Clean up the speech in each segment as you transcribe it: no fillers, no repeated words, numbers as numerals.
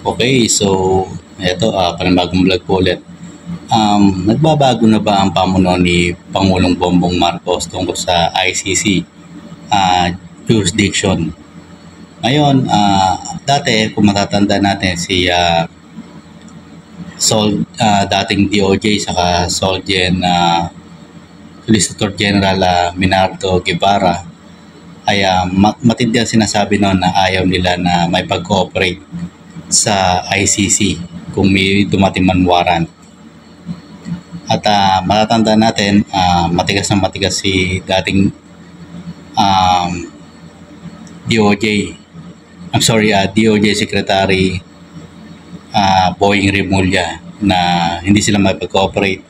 Okay, so eto, panibagong vlog po ulit. Nagbabago na ba ang pamuno ni Pangulong Bongbong Marcos tungkol sa ICC jurisdiction? Ngayon, dati kung matatanda natin si dating DOJ saka Solgen Solicitor General Minardo Guevara ay matindi ang sinasabi noon na ayaw nila na may pag-cooperate sa ICC kung may dumating man warrant. At matatanda natin, matigas na matigas si dating um, DOJ, DOJ Secretary Boying Rimulya na hindi sila mapag-cooperate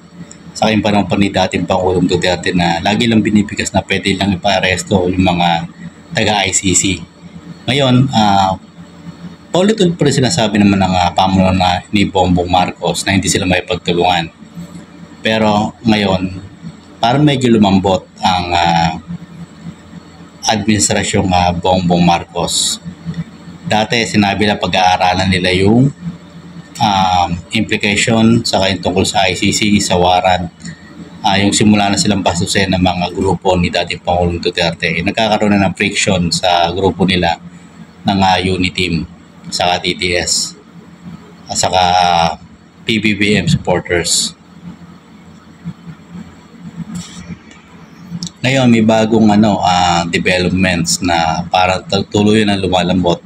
sa aking panahon pa ni dating Pangulong Duterte na lagi lang binibigas na pwede lang ipa-aresto yung mga taga-ICC. Ngayon, paulit-ulit pa rin sinasabi naman ng pamuno na ni Bongbong Marcos na hindi sila may pagtulungan. Pero ngayon, parang medyo lumambot ang administrasyong Bongbong Marcos. Dati sinabi na pag-aaralan nila yung implication sa tungkol sa ICC, sa warrant, yung simula na silang bastusin ng mga grupo ni dating Pangulong Duterte. Nagkakaroon na ng friction sa grupo nila ng Uniteam, saka TTS, at saka PBBM supporters. Ngayon may bagong developments na parang tuloy na lumalambot.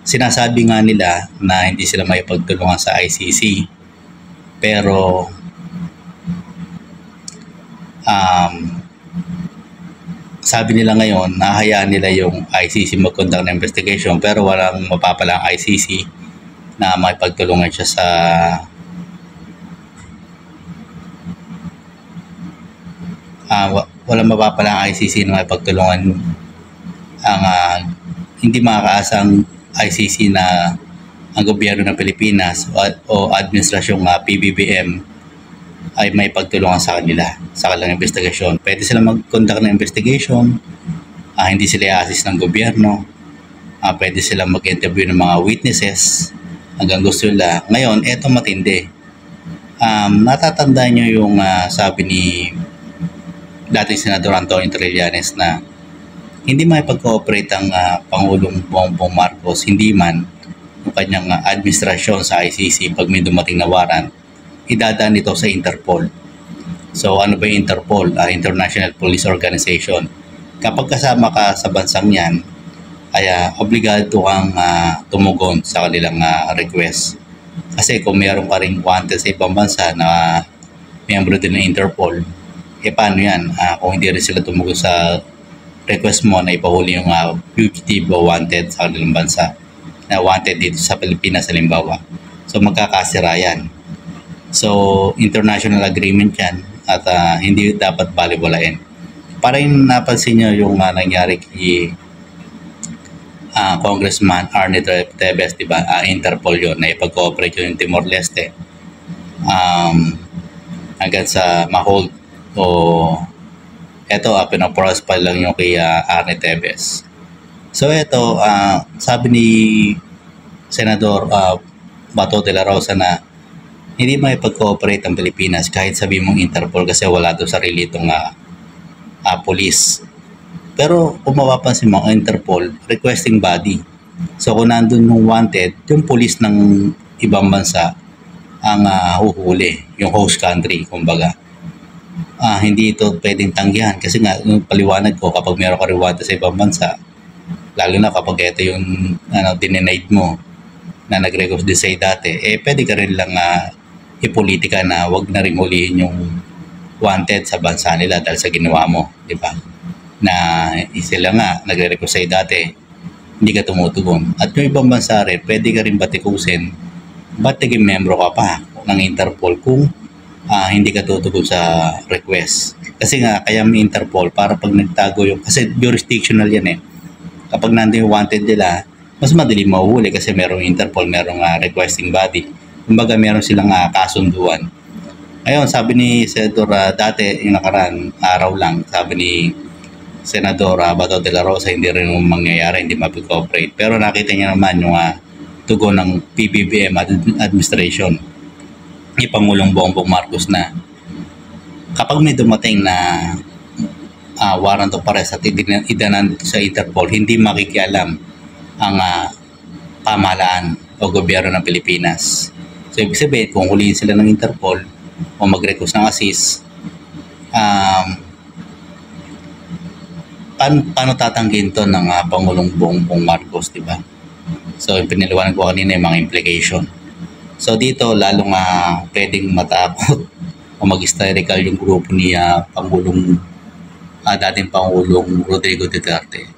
Sinasabi nga nila na hindi sila may pagtulungan sa ICC. Pero sabi nila ngayon, nahayaan nila yung ICC mag-conduct ng investigation pero walang mapapala ang ICC na may pagtulungan siya sa walang mapapala ang ICC na may pagtulungan ang hindi makakaasang ICC na ang gobyerno ng Pilipinas o administrasyong PBBM ay may pagtulungan sa kanila sa kanilang investigasyon. Pwede sila mag-conduct ng investigation, hindi sila i-assist ng gobyerno, pwede sila mag-interview ng mga witnesses hanggang gusto nila. Ngayon, eto matindi. Natatandaan nyo yung sabi ni dating Senador Antonio Trillanes na hindi may pag-cooperate ang Pangulong Bongbong Marcos, hindi man yung kanyang administrasyon sa ICC pag may dumating na warrant, idadaan ito sa Interpol. So ano ba yung Interpol? International Police Organization. Kapag kasama ka sa bansang yan, ay obligado kang tumugon sa kanilang request. Kasi kung meron ka rin wanted sa ibang bansa na miyembro din ng Interpol, paano yan? Kung hindi rin sila tumugon sa request mo na ipahuli yung fugitive o wanted sa kanilang bansa na wanted dito sa Pilipinas halimbawa. So magkakasira yan. So international agreement yan at hindi dapat balewalain. Para yung napansin nyo yung nangyari kay Congressman Arnie Tevez, diba? Interpol yun na ipag-cooperate yun yung Timor-Leste hanggang sa ma-hold o eto, pinaporos pa lang yung kay Arnie Tevez. So eto, sabi ni Senador Bato de la Rosa na hindi may pag-cooperate ang Pilipinas kahit sabi mong Interpol kasi wala doon sarili itong police. Pero kung mapapansin mo, ang Interpol, requesting body. So kung nandun yung wanted, yung police ng ibang bansa ang huhuli, yung host country, kumbaga. Hindi ito pwedeng tanggihan kasi nga yung paliwanag ko kapag meron ka reward sa ibang bansa, lalo na kapag ito yung dinenied mo na nag-request din sa'yo dati, pwede ka rin lang ipolitika na wag na rin hulihin yung wanted sa bansa nila dahil sa ginawa mo, di ba? Na sila nga nagre-request sa'yo dati, hindi ka tumutugon. At yung ibang bansa rin, pwede ka rin batikusin, ba't naging membro ka pa ng Interpol kung hindi ka tutugon sa request. Kasi nga, kaya may Interpol para pag nagtago yung, kasi jurisdictional yan Kapag nandun yung wanted nila, mas madali mahuhuli kasi merong Interpol, merong requesting body. Kumbaga meron silang kasunduan. Ngayon, sabi ni Senador dati, yung nakaraan araw lang, sabi ni Senador Bato de la Rosa, hindi rin mangyayari, hindi mapag-cooperate. Pero nakita niya naman yung tugon ng PBBM administration ni Pangulong Bongbong Marcos na kapag may dumating na warrant of arrest at idanan sa Interpol, hindi makikialam ang pamahalaan o gobyerno ng Pilipinas. So, ibig sabihin, kung huliin sila ng Interpol o mag-request ng assist, paano tatanggihin to ng Pangulong Bongbong Marcos, di ba? So, piniliwanag ko kanina yung mga implication. So, dito, lalong pwedeng matakot o mag-hysterical yung grupo ni dating Pangulong Rodrigo Duterte.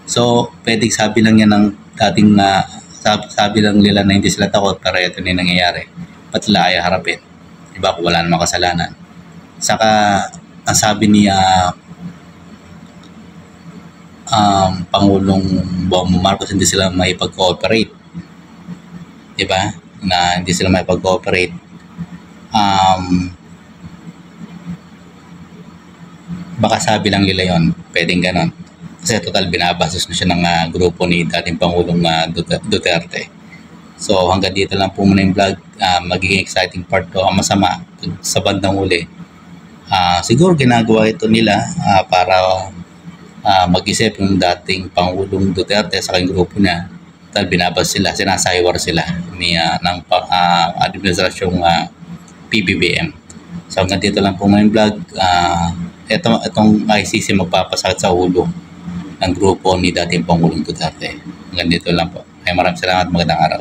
So, pwedeng sabi lang yan ng dating sabi lang nila na hindi sila takot, pero ito na yung nangyayari. Ba't sila ay harapin? Diba? Kung wala namang kasalanan. Saka, ang sabi ni Pangulong Bongbong Marcos, hindi sila maipag-cooperate. Diba? Na hindi sila maipag-cooperate. Baka sabi lang nila yon, pwedeng ganon. Kasi total binabasos na siya ng grupo ni dating Pangulong Duterte. So hanggang dito lang po muna yung vlog. Magiging exciting part to. Ang masama sa bandang huli, siguro ginagawa ito nila para mag-isip yung dating Pangulong Duterte sa kanyang grupo niya. Total binabas sila, sinasaywar sila ng administrasyong PBBM. So hanggang dito lang po muna yung vlog. Itong ICC magpapasakit sa ulo ng grupo ni dating Pangulong Duterte. Hanggang dito lang po. Ay maraming salamat. Magandang araw.